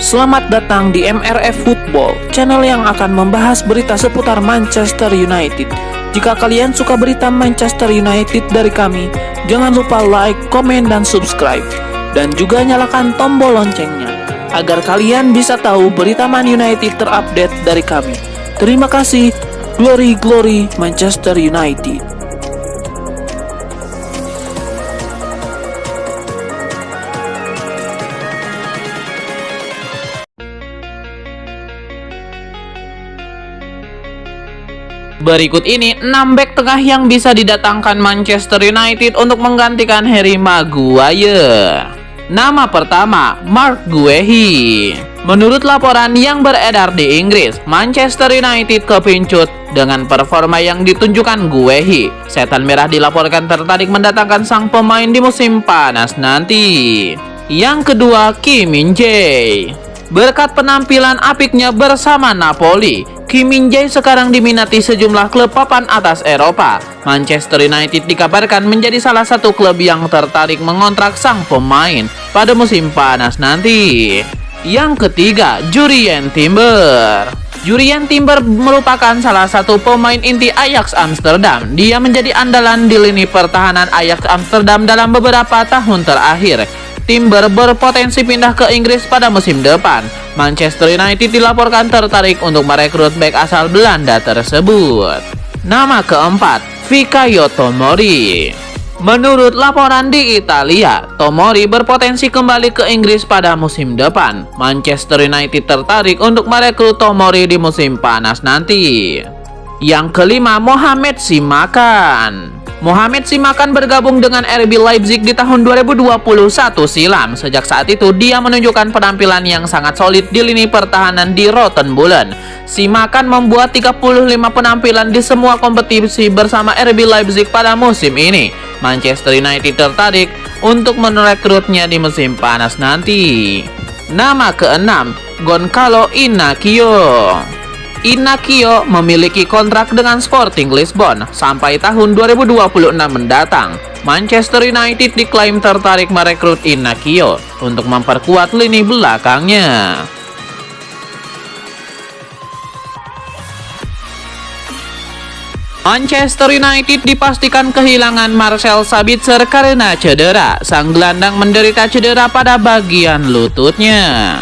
Selamat datang di MRF Football, channel yang akan membahas berita seputar Manchester United. Jika kalian suka berita Manchester United dari kami, jangan lupa like, komen, dan subscribe. Dan juga nyalakan tombol loncengnya, agar kalian bisa tahu berita Man United terupdate dari kami. Terima kasih, Glory Glory Manchester United. Berikut ini 6 bek tengah yang bisa didatangkan Manchester United untuk menggantikan Harry Maguire. Nama pertama, Marc Guehi. Menurut laporan yang beredar di Inggris, Manchester United kepincut dengan performa yang ditunjukkan Guehi. Setan Merah dilaporkan tertarik mendatangkan sang pemain di musim panas nanti. Yang kedua, Kim Min-jae. Berkat penampilan apiknya bersama Napoli, Kim Min-jae sekarang diminati sejumlah klub papan atas Eropa. Manchester United dikabarkan menjadi salah satu klub yang tertarik mengontrak sang pemain pada musim panas nanti. Yang ketiga, Jurrien Timber. Jurrien Timber merupakan salah satu pemain inti Ajax Amsterdam. Dia menjadi andalan di lini pertahanan Ajax Amsterdam dalam beberapa tahun terakhir. Timber berpotensi pindah ke Inggris pada musim depan. Manchester United dilaporkan tertarik untuk merekrut bek asal Belanda tersebut. Nama keempat, Fikayo Tomori. Menurut laporan di Italia, Tomori berpotensi kembali ke Inggris pada musim depan. Manchester United tertarik untuk merekrut Tomori di musim panas nanti. Yang kelima, Mohamed Simakan. Mohamed Simakan bergabung dengan RB Leipzig di tahun 2021 silam. Sejak saat itu, dia menunjukkan penampilan yang sangat solid di lini pertahanan di Rotenbullen. Simakan membuat 35 penampilan di semua kompetisi bersama RB Leipzig pada musim ini. Manchester United tertarik untuk merekrutnya di musim panas nanti. Nama keenam, Goncalo Inacio. Inacio memiliki kontrak dengan Sporting Lisbon sampai tahun 2026 mendatang. Manchester United diklaim tertarik merekrut Inacio untuk memperkuat lini belakangnya. Manchester United dipastikan kehilangan Marcel Sabitzer karena cedera. Sang gelandang menderita cedera pada bagian lututnya.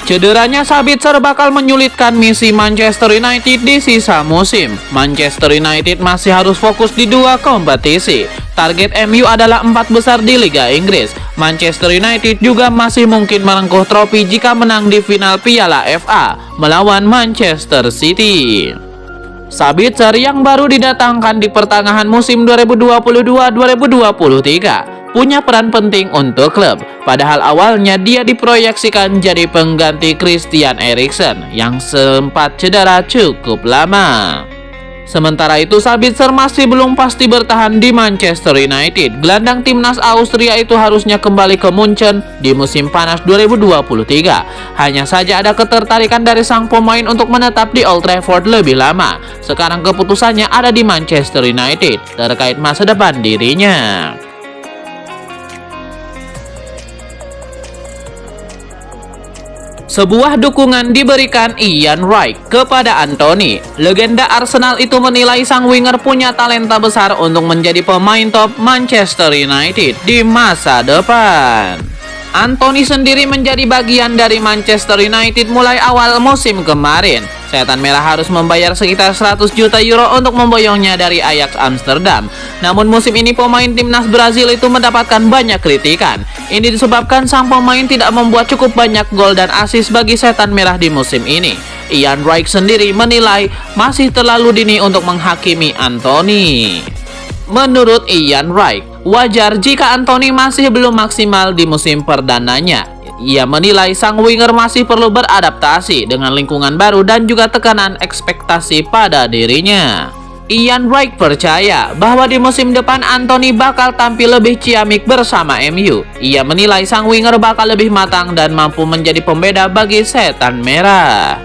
Cederanya Sabitzer bakal menyulitkan misi Manchester United di sisa musim. Manchester United masih harus fokus di 2 kompetisi. Target MU adalah 4 besar di Liga Inggris. Manchester United juga masih mungkin merengkuh trofi jika menang di final Piala FA melawan Manchester City. Sabitzer yang baru didatangkan di pertengahan musim 2022-2023 punya peran penting untuk klub. Padahal awalnya dia diproyeksikan jadi pengganti Christian Eriksen yang sempat cedera cukup lama. Sementara itu, Sabitzer masih belum pasti bertahan di Manchester United. Gelandang timnas Austria itu harusnya kembali ke Munchen di musim panas 2023. Hanya saja ada ketertarikan dari sang pemain untuk menetap di Old Trafford lebih lama. Sekarang keputusannya ada di Manchester United terkait masa depan dirinya. Sebuah dukungan diberikan Ian Wright kepada Anthony. Legenda Arsenal itu menilai sang winger punya talenta besar untuk menjadi pemain top Manchester United di masa depan. Anthony sendiri menjadi bagian dari Manchester United mulai awal musim kemarin. Setan Merah harus membayar sekitar 100 juta euro untuk memboyongnya dari Ajax Amsterdam. Namun musim ini pemain timnas Brazil itu mendapatkan banyak kritikan. Ini disebabkan sang pemain tidak membuat cukup banyak gol dan assist bagi Setan Merah di musim ini. Ian Wright sendiri menilai masih terlalu dini untuk menghakimi Anthony. Menurut Ian Wright, wajar jika Anthony masih belum maksimal di musim perdananya. Ia menilai sang winger masih perlu beradaptasi dengan lingkungan baru dan juga tekanan ekspektasi pada dirinya. Ian Wright percaya bahwa di musim depan Anthony bakal tampil lebih ciamik bersama MU. Ia menilai sang winger bakal lebih matang dan mampu menjadi pembeda bagi Setan Merah.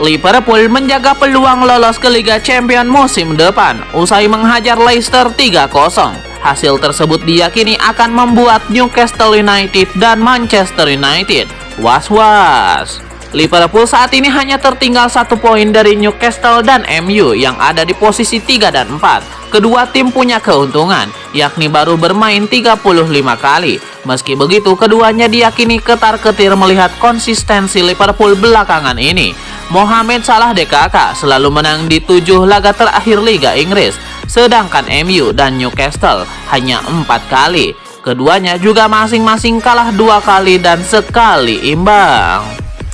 Liverpool menjaga peluang lolos ke Liga Champions musim depan usai menghajar Leicester 3-0. Hasil tersebut diyakini akan membuat Newcastle United dan Manchester United was-was. Liverpool saat ini hanya tertinggal 1 poin dari Newcastle dan MU yang ada di posisi 3 dan 4. Kedua tim punya keuntungan, yakni baru bermain 35 kali. Meski begitu, keduanya diyakini ketar-ketir melihat konsistensi Liverpool belakangan ini. Mohamed Salah DKK selalu menang di 7 laga terakhir Liga Inggris, sedangkan MU dan Newcastle hanya 4 kali. Keduanya juga masing-masing kalah 2 kali dan sekali imbang.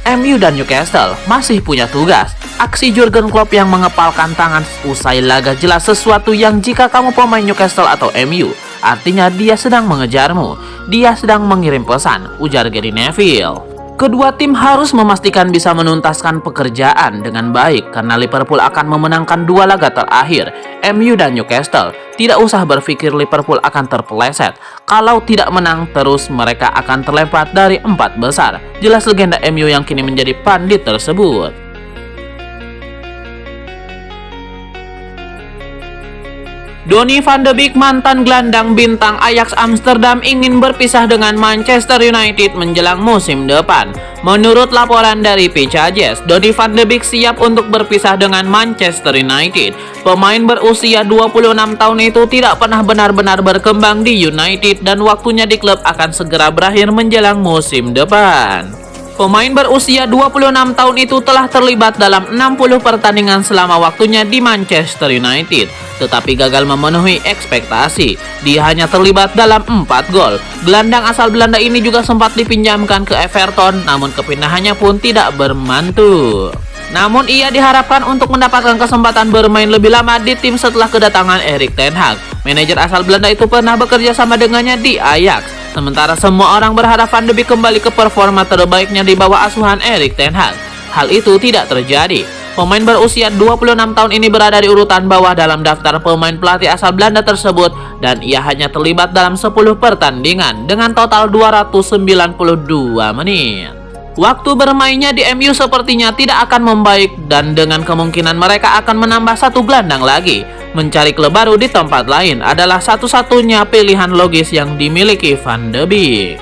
MU dan Newcastle masih punya tugas. Aksi Jurgen Klopp yang mengepalkan tangan usai laga jelas sesuatu yang jika kamu pemain Newcastle atau MU, artinya dia sedang mengejarmu. Dia sedang mengirim pesan, ujar Gary Neville. Kedua tim harus memastikan bisa menuntaskan pekerjaan dengan baik karena Liverpool akan memenangkan 2 laga terakhir. MU dan Newcastle tidak usah berpikir Liverpool akan terpeleset. Kalau tidak menang terus mereka akan terlempar dari 4 besar. Jelas legenda MU yang kini menjadi pandit tersebut. Donny van de Beek, mantan gelandang bintang Ajax Amsterdam, ingin berpisah dengan Manchester United menjelang musim depan. Menurut laporan dari Pitchages, Donny van de Beek siap untuk berpisah dengan Manchester United. Pemain berusia 26 tahun itu tidak pernah benar-benar berkembang di United dan waktunya di klub akan segera berakhir menjelang musim depan. Pemain berusia 26 tahun itu telah terlibat dalam 60 pertandingan selama waktunya di Manchester United, tetapi gagal memenuhi ekspektasi. Dia hanya terlibat dalam 4 gol. Gelandang asal Belanda ini juga sempat dipinjamkan ke Everton, namun kepindahannya pun tidak bermantu. Namun ia diharapkan untuk mendapatkan kesempatan bermain lebih lama di tim setelah kedatangan Erik ten Hag. Manajer asal Belanda itu pernah bekerja sama dengannya di Ajax. Sementara semua orang berharap Van de Beek kembali ke performa terbaiknya di bawah asuhan Erik ten Hag. Hal itu tidak terjadi. Pemain berusia 26 tahun ini berada di urutan bawah dalam daftar pemain pelatih asal Belanda tersebut dan ia hanya terlibat dalam 10 pertandingan dengan total 292 menit. Waktu bermainnya di MU sepertinya tidak akan membaik dan dengan kemungkinan mereka akan menambah 1 gelandang lagi. Mencari klub baru di tempat lain adalah satu-satunya pilihan logis yang dimiliki Van de Beek.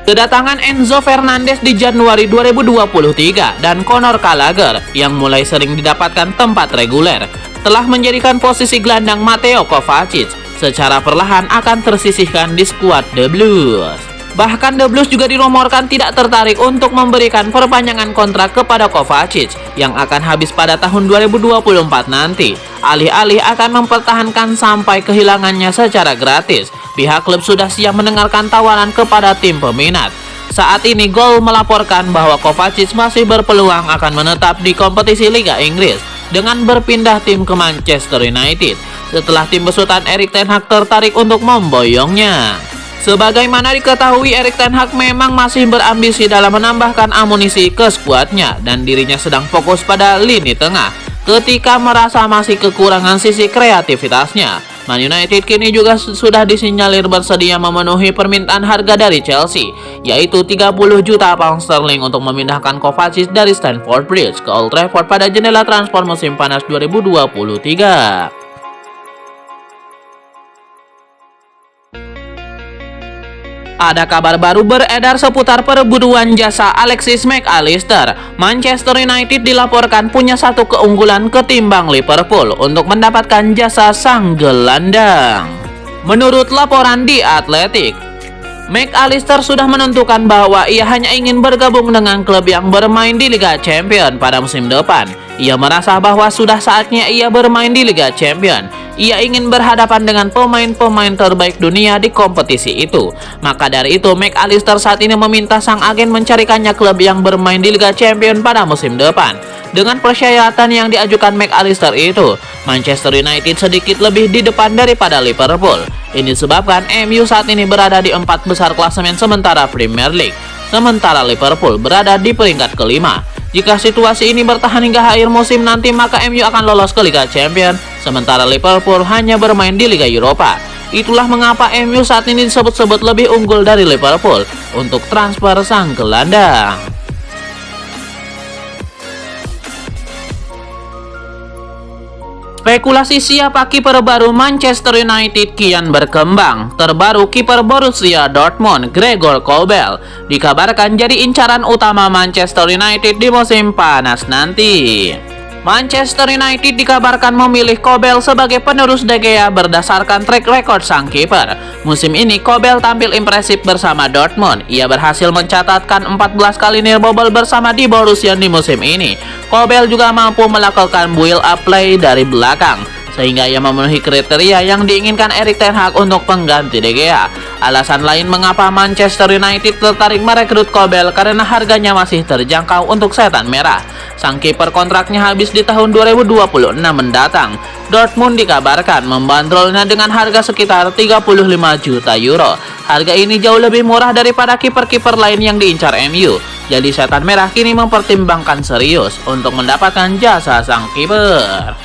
Kedatangan Enzo Fernandez di Januari 2023 dan Conor Gallagher yang mulai sering didapatkan tempat reguler telah menjadikan posisi gelandang Mateo Kovacic secara perlahan akan tersisihkan di skuad The Blues. Bahkan The Blues juga dirumorkan tidak tertarik untuk memberikan perpanjangan kontrak kepada Kovacic yang akan habis pada tahun 2024 nanti. Alih-alih akan mempertahankan sampai kehilangannya secara gratis, pihak klub sudah siap mendengarkan tawaran kepada tim peminat. Saat ini Goal melaporkan bahwa Kovacic masih berpeluang akan menetap di kompetisi Liga Inggris dengan berpindah tim ke Manchester United setelah tim besutan Erik ten Hag tertarik untuk memboyongnya. Sebagaimana diketahui, Erik ten Hag memang masih berambisi dalam menambahkan amunisi ke skuadnya dan dirinya sedang fokus pada lini tengah ketika merasa masih kekurangan sisi kreativitasnya. Man United kini juga sudah disinyalir bersedia memenuhi permintaan harga dari Chelsea, yaitu 30 juta pound sterling untuk memindahkan Kovacic dari Stamford Bridge ke Old Trafford pada jendela transfer musim panas 2023. Ada kabar baru beredar seputar perburuan jasa Alexis Mac Allister. Manchester United dilaporkan punya 1 keunggulan ketimbang Liverpool untuk mendapatkan jasa sang gelandang. Menurut laporan The Athletic, Mac Allister sudah menentukan bahwa ia hanya ingin bergabung dengan klub yang bermain di Liga Champions pada musim depan. Ia merasa bahwa sudah saatnya ia bermain di Liga Champions. Ia ingin berhadapan dengan pemain-pemain terbaik dunia di kompetisi itu. Maka dari itu, Mac Allister saat ini meminta sang agen mencarikannya klub yang bermain di Liga Champions pada musim depan. Dengan persyaratan yang diajukan Mac Allister itu, Manchester United sedikit lebih di depan daripada Liverpool. Ini disebabkan MU saat ini berada di 4 besar klasemen sementara Premier League, sementara Liverpool berada di peringkat kelima. Jika situasi ini bertahan hingga akhir musim nanti, maka MU akan lolos ke Liga Champions, sementara Liverpool hanya bermain di Liga Eropa. Itulah mengapa MU saat ini disebut-sebut lebih unggul dari Liverpool untuk transfer sang gelandang. Spekulasi siapa kiper baru Manchester United kian berkembang. Terbaru kiper Borussia Dortmund, Gregor Kobel, dikabarkan jadi incaran utama Manchester United di musim panas nanti. Manchester United dikabarkan memilih Kobel sebagai penerus De Gea berdasarkan track record sang kiper. Musim ini Kobel tampil impresif bersama Dortmund. Ia berhasil mencatatkan 14 kali nilbobol bersama di Borussia di musim ini. Kobel juga mampu melakukan build up play dari belakang, sehingga ia memenuhi kriteria yang diinginkan Erik ten Hag untuk pengganti De Gea. Alasan lain mengapa Manchester United tertarik merekrut Kobel karena harganya masih terjangkau untuk setan merah. Sang kiper kontraknya habis di tahun 2026 mendatang. Dortmund dikabarkan membandrolnya dengan harga sekitar 35 juta euro. Harga ini jauh lebih murah daripada kiper-kiper lain yang diincar MU. Jadi setan merah kini mempertimbangkan serius untuk mendapatkan jasa sang kiper.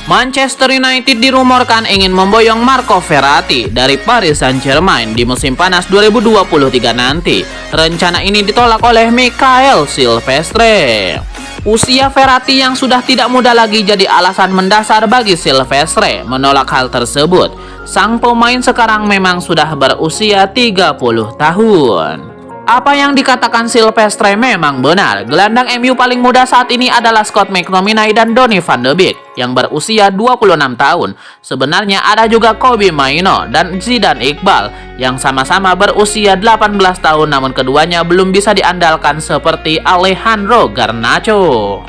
Manchester United dirumorkan ingin memboyong Marco Verratti dari Paris Saint-Germain di musim panas 2023 nanti. Rencana ini ditolak oleh Mikael Silvestre. Usia Verratti yang sudah tidak muda lagi jadi alasan mendasar bagi Silvestre menolak hal tersebut. Sang pemain sekarang memang sudah berusia 30 tahun. Apa yang dikatakan Silvestre memang benar. Gelandang MU paling muda saat ini adalah Scott McTominay dan Donny van de Beek yang berusia 26 tahun. Sebenarnya ada juga Kobbie Mainoo dan Zidane Iqbal yang sama-sama berusia 18 tahun, namun keduanya belum bisa diandalkan seperti Alejandro Garnacho.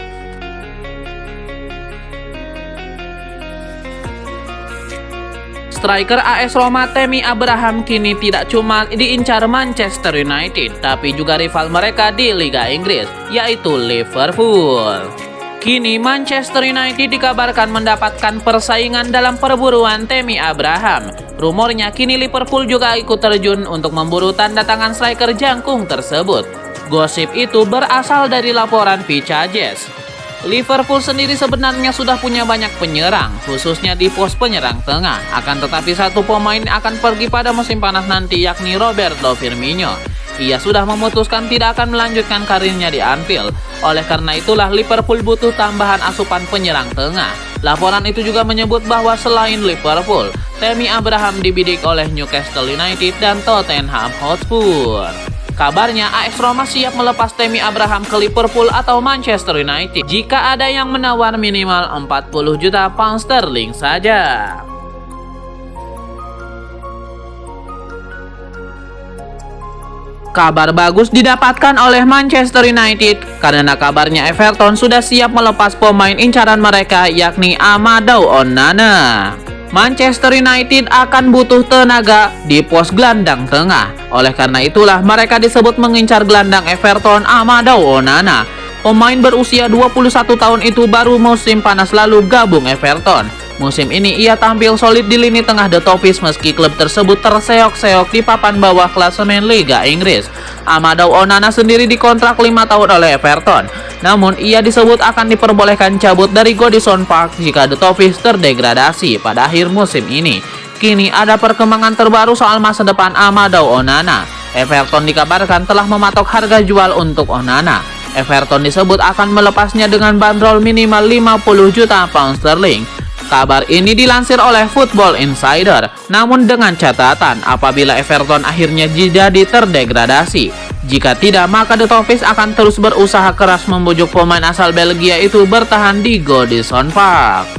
Striker AS Roma Tammy Abraham kini tidak cuma diincar Manchester United, tapi juga rival mereka di Liga Inggris, yaitu Liverpool. Kini Manchester United dikabarkan mendapatkan persaingan dalam perburuan Tammy Abraham. Rumornya kini Liverpool juga ikut terjun untuk memburu tanda tangan striker jangkung tersebut. Gosip itu berasal dari laporan Picajes. Liverpool sendiri sebenarnya sudah punya banyak penyerang, khususnya di pos penyerang tengah. Akan tetapi satu pemain akan pergi pada musim panas nanti, yakni Roberto Firmino. Ia sudah memutuskan tidak akan melanjutkan karirnya di Anfield. Oleh karena itulah Liverpool butuh tambahan asupan penyerang tengah. Laporan itu juga menyebut bahwa selain Liverpool, Tammy Abraham dibidik oleh Newcastle United dan Tottenham Hotspur. Kabarnya AS Roma siap melepas Tammy Abraham ke Liverpool atau Manchester United jika ada yang menawar minimal 40 juta pound sterling saja. Kabar bagus didapatkan oleh Manchester United karena kabarnya Everton sudah siap melepas pemain incaran mereka, yakni Amadou Onana. Manchester United akan butuh tenaga di pos gelandang tengah. Oleh karena itulah mereka disebut mengincar gelandang Everton Amadou Onana. Pemain berusia 21 tahun itu baru musim panas lalu gabung Everton. Musim ini ia tampil solid di lini tengah The Toffees meski klub tersebut terseok-seok di papan bawah klasemen Liga Inggris. Amadou Onana sendiri dikontrak 5 tahun oleh Everton. Namun ia disebut akan diperbolehkan cabut dari Goodison Park jika The Toffees terdegradasi pada akhir musim ini. Kini ada perkembangan terbaru soal masa depan Amadou Onana. Everton dikabarkan telah mematok harga jual untuk Onana. Everton disebut akan melepasnya dengan bandrol minimal 50 juta pound sterling. Kabar ini dilansir oleh Football Insider, namun dengan catatan apabila Everton akhirnya jadi terdegradasi. Jika tidak, maka The Toffees akan terus berusaha keras membujuk pemain asal Belgia itu bertahan di Goodison Park.